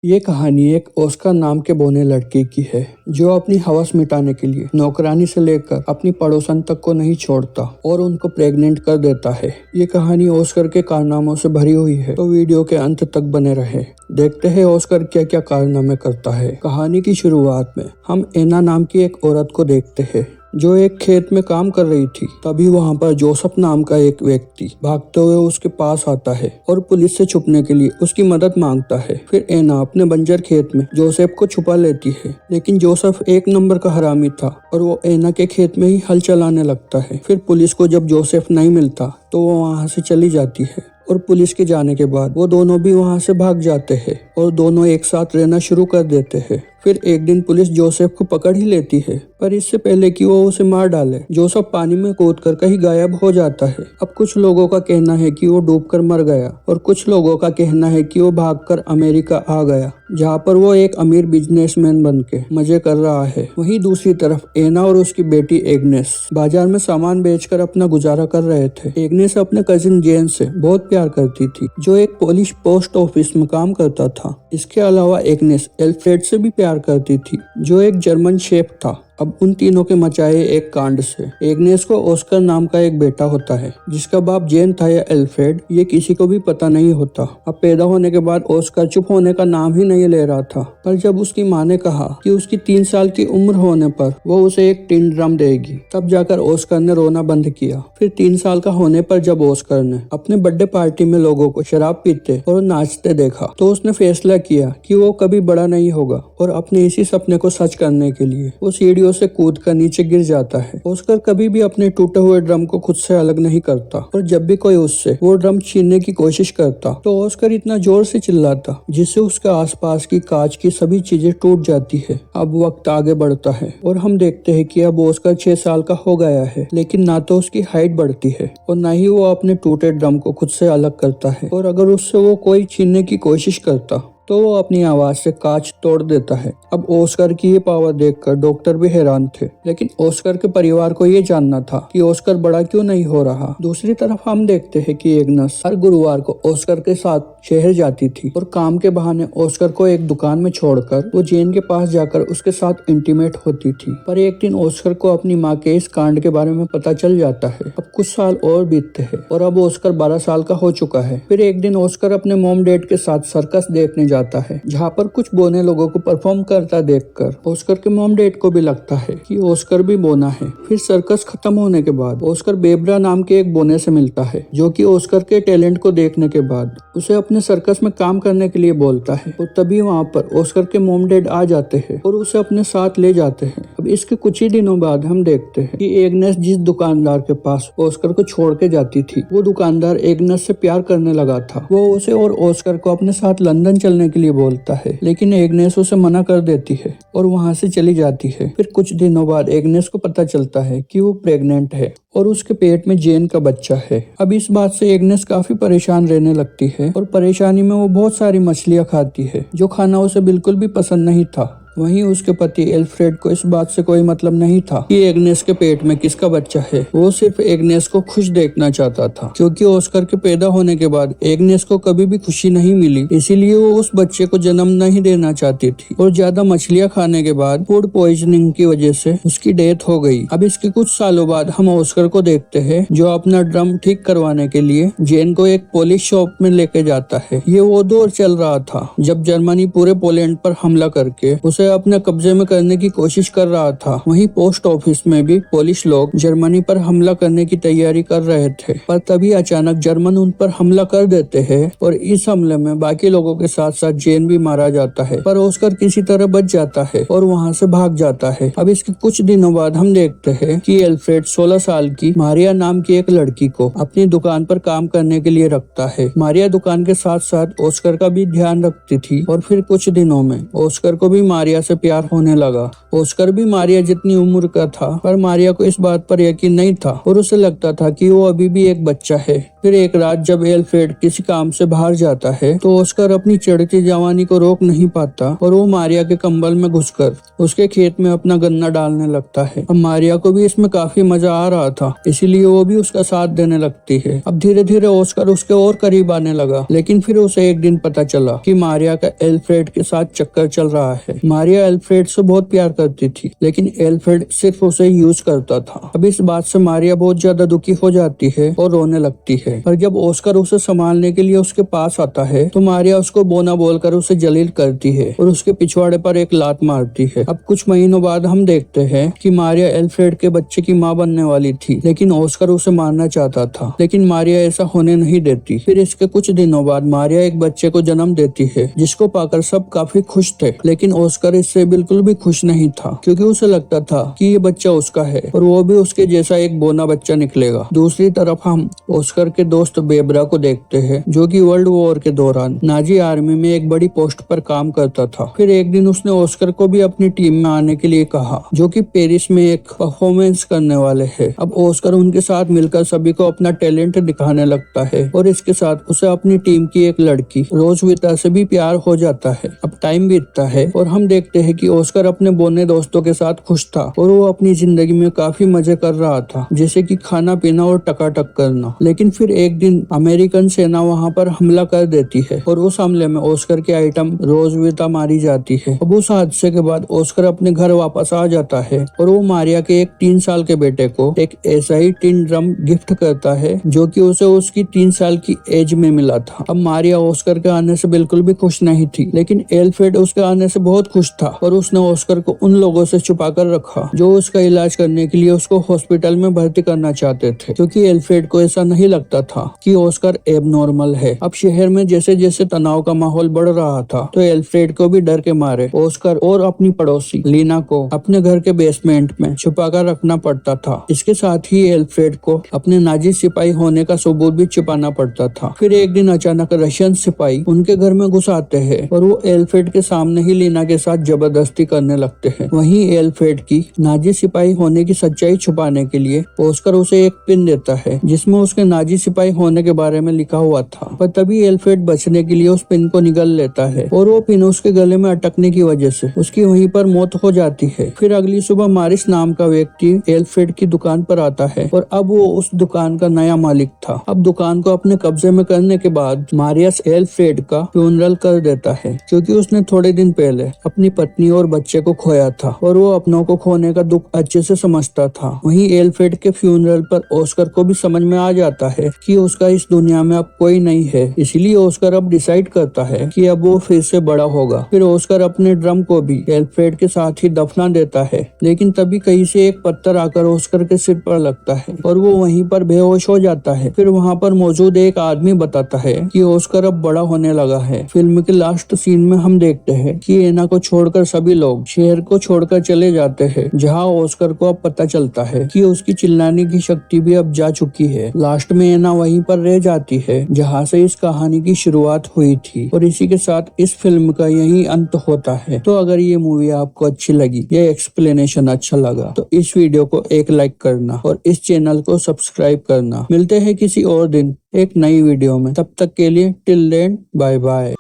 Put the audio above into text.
ये कहानी एक ऑस्कर नाम के बौने लड़के की है जो अपनी हवस मिटाने के लिए नौकरानी से लेकर अपनी पड़ोसन तक को नहीं छोड़ता और उनको प्रेग्नेंट कर देता है। ये कहानी ऑस्कर के कारनामों से भरी हुई है, तो वीडियो के अंत तक बने रहे। देखते हैं ऑस्कर क्या क्या कारनामे करता है। कहानी की शुरुआत में हम एना नाम की एक औरत को देखते हैं जो एक खेत में काम कर रही थी। तभी वहां पर जोसेफ नाम का एक व्यक्ति भागते हुए उसके पास आता है और पुलिस से छुपने के लिए उसकी मदद मांगता है। फिर एना अपने बंजर खेत में जोसेफ को छुपा लेती है, लेकिन जोसेफ एक नंबर का हरामी था और वो एना के खेत में ही हल चलाने लगता है। फिर पुलिस को जब जोसेफ नहीं मिलता तो वो वहां से चली जाती है और पुलिस के जाने के बाद वो दोनों भी वहां से भाग जाते हैं और दोनों एक साथ रहना शुरू कर देते हैं। फिर एक दिन पुलिस जोसेफ को पकड़ ही लेती है, पर इससे पहले कि वो उसे मार डाले जोसेफ पानी में कूदकर कहीं गायब हो जाता है। अब कुछ लोगों का कहना है कि वो डूबकर मर गया और कुछ लोगों का कहना है कि वो भागकर अमेरिका आ गया, जहाँ पर वो एक अमीर बिजनेसमैन बनके मजे कर रहा है। वहीं दूसरी तरफ एना और उसकी बेटी एग्नेस बाजार में सामान बेचकर अपना गुजारा कर रहे थे। एग्नेस अपने कजिन जेन से बहुत प्यार करती थी, जो एक पोलिश पोस्ट ऑफिस में काम करता था। इसके अलावा एग्नेस एल्फ्रेड से भी प्यार करती थी, जो एक जर्मन शेफ था। अब उन तीनों के मचाए एक कांड से एग्नेस को ऑस्कर नाम का एक बेटा होता है, जिसका बाप जेन था या एल्फ्रेड ये किसी को भी पता नहीं होता। अब पैदा होने के बाद ऑस्कर चुप होने का नाम ही नहीं ले रहा था, पर जब उसकी माँ ने कहा कि उसकी 3 साल की उम्र होने पर वो उसे एक टिन ड्रम देगी, तब जाकर ऑस्कर ने रोना बंद किया। फिर 3 साल का होने पर जब ऑस्कर ने अपने बर्थडे पार्टी में लोगों को शराब पीते और नाचते देखा, तो उसने फैसला किया कि वो कभी बड़ा नहीं होगा और अपने इसी सपने को सच करने के लिए वो सीढ़ियों से कूदकर नीचे गिर जाता है। ऑस्कर कभी भी अपने टूटे हुए ड्रम को खुद से अलग नहीं करता और जब भी कोई उससे वो ड्रम छीनने की कोशिश करता तो ऑस्कर इतना जोर से चिल्लाता जिससे उसके आसपास की कांच की सभी चीजें टूट जाती है। अब वक्त आगे बढ़ता है और हम देखते हैं कि अब ऑस्कर 6 साल का हो गया है, लेकिन ना तो उसकी हाइट बढ़ती है और ना ही वो अपने टूटे ड्रम को खुद से अलग करता है, और अगर उससे वो कोई छीनने की कोशिश करता तो वो अपनी आवाज से कांच तोड़ देता है। अब ऑस्कर की ये पावर देखकर डॉक्टर भी हैरान थे, लेकिन ऑस्कर के परिवार को ये जानना था कि ऑस्कर बड़ा क्यों नहीं हो रहा। दूसरी तरफ हम देखते हैं कि एग्नेस हर गुरुवार को ऑस्कर के साथ शहर जाती थी और काम के बहाने ऑस्कर को एक दुकान में छोड़कर वो जेन के पास जाकर उसके साथ इंटीमेट होती थी। पर एक दिन ऑस्कर को अपनी माँ के इस कांड के बारे में पता चल जाता है। अब कुछ साल और बीतते हैं और अब ऑस्कर 12 साल का हो चुका है। फिर एक दिन ऑस्कर अपने मॉम डैड के साथ सर्कस देखने जाता है, जहाँ पर कुछ बोने लोगों को परफॉर्म करता देखकर ऑस्कर के मॉम डैड को भी लगता है कि ऑस्कर भी बोना है। फिर सर्कस खत्म होने के बाद ऑस्कर बेब्रा नाम के एक बोने से मिलता है, जो कि ऑस्कर के टैलेंट को देखने के बाद उसे अपने सर्कस में काम करने के लिए बोलता है। और तभी वहाँ पर ऑस्कर के मॉम डैड आ जाते हैं और उसे अपने साथ ले जाते हैं। अब इसके कुछ ही दिनों बाद हम देखते हैं कि एग्नेस जिस दुकानदार के पास ऑस्कर को छोड़ के जाती थी, वो दुकानदार एग्नेस से प्यार करने लगा था। वो उसे और ऑस्कर को अपने साथ लंदन चलने के लिए बोलता है, लेकिन एग्नेस उसे मना कर देती है और वहां से चली जाती है। फिर कुछ दिनों बाद एग्नेस को पता चलता है कि वो प्रेग्नेंट है और उसके पेट में जेन का बच्चा है। अब इस बात से एग्नेस काफी परेशान रहने लगती है और परेशानी में वो बहुत सारी मछलियां खाती है, जो खाना उसे बिल्कुल भी पसंद नहीं था। वहीं उसके पति एल्फ्रेड को इस बात से कोई मतलब नहीं था कि एग्नेस के पेट में किसका बच्चा है। वो सिर्फ एग्नेस को खुश देखना चाहता था, क्योंकि ऑस्कर के पैदा होने के बाद एग्नेस को कभी भी खुशी नहीं मिली, इसीलिए वो उस बच्चे को जन्म नहीं देना चाहती थी। और ज्यादा मछलियां खाने के बाद फूड पॉइजनिंग की वजह से उसकी डेथ हो गई। अब इसके कुछ सालों बाद हम ऑस्कर को देखते हैं, जो अपना ड्रम ठीक करवाने के लिए जेन को एक पोलिश शॉप में लेके जाता है। ये वो दौर चल रहा था जब जर्मनी पूरे पोलैंड पर हमला करके उसे अपने कब्जे में करने की कोशिश कर रहा था। वहीं पोस्ट ऑफिस में भी पोलिश लोग जर्मनी पर हमला करने की तैयारी कर रहे थे, पर तभी अचानक जर्मन उन पर हमला कर देते हैं और इस हमले में बाकी लोगों के साथ साथ जेन भी मारा जाता है। पर ऑस्कर किसी तरह बच जाता है और वहां से भाग जाता है। अब इसके कुछ दिनों बाद हम देखते हैं कि एल्फ्रेड 16 साल की मारिया नाम की एक लड़की को अपनी दुकान पर काम करने के लिए रखता है। मारिया दुकान के साथ साथ ऑस्कर का भी ध्यान रखती थी और फिर कुछ दिनों में ऑस्कर को भी मारिया मारिया से प्यार होने लगा। ऑस्कर भी मारिया जितनी उम्र का था, पर मारिया को इस बात पर यकीन नहीं था और उसे लगता था कि वो अभी भी एक बच्चा है। फिर एक रात जब एल्फ्रेड किसी काम से बाहर जाता है तो ऑस्कर अपनी चढ़ती जवानी को रोक नहीं पाता और वो मारिया के कंबल में घुसकर उसके खेत में अपना गन्ना डालने लगता है। अब मारिया को भी इसमें काफी मजा आ रहा था, इसीलिए वो भी उसका साथ देने लगती है। अब धीरे धीरे ऑस्कर उसके और करीब आने लगा, लेकिन फिर उसे एक दिन पता चला कि मारिया का एल्फ्रेड के साथ चक्कर चल रहा है। मारिया एल्फ्रेड से बहुत प्यार करती थी, लेकिन एल्फ्रेड सिर्फ उसे यूज करता था। अब इस बात से मारिया बहुत ज्यादा दुखी हो जाती है और रोने लगती है। पर जब ऑस्कर उसे संभालने के लिए उसके पास आता है तो मारिया उसको बोना बोलकर उसे जलील करती है और उसके पिछवाड़े पर एक लात मारती है। अब कुछ महीनों बाद हम देखते हैं कि मारिया एल्फ्रेड के बच्चे की माँ बनने वाली थी, लेकिन ऑस्कर उसे मारना चाहता था, लेकिन मारिया ऐसा होने नहीं देती। फिर इसके कुछ दिनों बाद मारिया एक बच्चे को जन्म देती है, जिसको पाकर सब काफी खुश थे, लेकिन ऑस्कर इससे बिल्कुल भी खुश नहीं था, क्योंकि उसे लगता था कि ये बच्चा उसका है और वो भी उसके जैसा एक बोना बच्चा निकलेगा। दूसरी तरफ हम ऑस्कर के दोस्त बेबरा को देखते हैं, जो कि वर्ल्ड वॉर के दौरान नाजी आर्मी में एक बड़ी पोस्ट पर काम करता था। फिर एक दिन उसने ऑस्कर को भी अपनी टीम में आने के लिए कहा, जो कि पेरिस में एक परफॉर्मेंस करने वाले हैं। अब ऑस्कर उनके साथ मिलकर सभी को अपना टैलेंट दिखाने लगता है और इसके साथ उसे अपनी टीम की एक लड़की रोजविता से भी प्यार हो जाता है। अब टाइम बीतता है और हम देखते हैं कि ऑस्कर अपने बोने दोस्तों के साथ खुश था और वो अपनी जिंदगी में काफी मजे कर रहा था, जैसे कि खाना पीना और टकाटक करना। लेकिन फिर एक दिन अमेरिकन सेना वहां पर हमला कर देती है और उस हमले में ऑस्कर के आइटम रोजविता मारी जाती है। अब उस हादसे के बाद ऑस्कर अपने घर वापस आ जाता है और वो मारिया के एक 3 साल के बेटे को एक ऐसा ही टिन ड्रम गिफ्ट करता है, जो कि उसे उसकी 3 साल की एज में मिला था। अब मारिया ऑस्कर के आने से बिल्कुल भी खुश नहीं थी, लेकिन एल्फ्रेड उसके आने से बहुत खुश था और उसने ऑस्कर को उन लोगों से छुपा कर रखा जो उसका इलाज करने के लिए उसको हॉस्पिटल में भर्ती करना चाहते थे, क्योंकि एल्फ्रेड को ऐसा नहीं लगता था कि ऑस्कर एबनॉर्मल है। अब शहर में जैसे जैसे तनाव का माहौल बढ़ रहा था तो एल्फ्रेड को भी डर के मारे ऑस्कर और अपनी पड़ोसी लीना को अपने घर के बेसमेंट में छुपा कर रखना पड़ता था। इसके साथ ही एल्फ्रेड को अपने नाजी सिपाही होने का सबूत भी छिपाना पड़ता था। फिर एक दिन अचानक रशियन सिपाही उनके घर में घुस आते हैं और वो एल्फ्रेड के सामने ही लीना के साथ जबरदस्ती करने लगते हैं। वहीं एल्फ्रेड की नाजी सिपाही होने की सच्चाई छुपाने के लिए ऑस्कर उसे एक पिन देता है, जिसमें उसके नाजी सिपाही होने के बारे में लिखा हुआ था। पर तभी एल्फ्रेड बचने के लिए उस पिन को निगल लेता है और वो पिन उसके गले में अटकने की वजह से उसकी वहीं पर मौत हो जाती है। फिर अगली सुबह मारिस नाम का व्यक्ति एल्फ्रेड की दुकान पर आता है और अब वो उस दुकान का नया मालिक था। अब दुकान को अपने कब्जे में करने के बाद मारियस एल्फ्रेड का फ्यूनरल कर देता है, क्योंकि उसने थोड़े दिन पहले अपनी पत्नी और बच्चे को खोया था और वो अपनों को खोने का दुख अच्छे से समझता था। वहीं एल्फ्रेड के फ्यूनरल पर ऑस्कर को भी समझ में आ जाता है कि उसका इस दुनिया में अब कोई नहीं है, इसलिए ऑस्कर अब डिसाइड करता है कि अब वो फिर से बड़ा होगा। फिर ऑस्कर अपने ड्रम को भी एल्फ्रेड के साथ ही दफना देता है, लेकिन तभी कहीं से एक पत्थर आकर ऑस्कर के सिर पर लगता है और वो वहीं पर बेहोश हो जाता है। फिर वहाँ पर मौजूद एक आदमी बताता है कि ऑस्कर अब बड़ा होने लगा है। फिल्म के लास्ट सीन में हम देखते हैं कि एना को छोड़कर सभी लोग शहर को छोड़कर चले जाते हैं, जहाँ ऑस्कर को अब पता चलता है कि उसकी चिल्लाने की शक्ति भी अब जा चुकी है। लास्ट में एना वहीं पर रह जाती है जहाँ से इस कहानी की शुरुआत हुई थी और इसी के साथ इस फिल्म का यही अंत होता है। तो अगर ये मूवी आपको अच्छी लगी, ये एक्सप्लेनेशन अच्छा लगा, तो इस वीडियो को एक लाइक करना और इस चैनल को सब्सक्राइब करना। मिलते हैं किसी और दिन एक नई वीडियो में, तब तक के लिए टिल देन बाय बाय।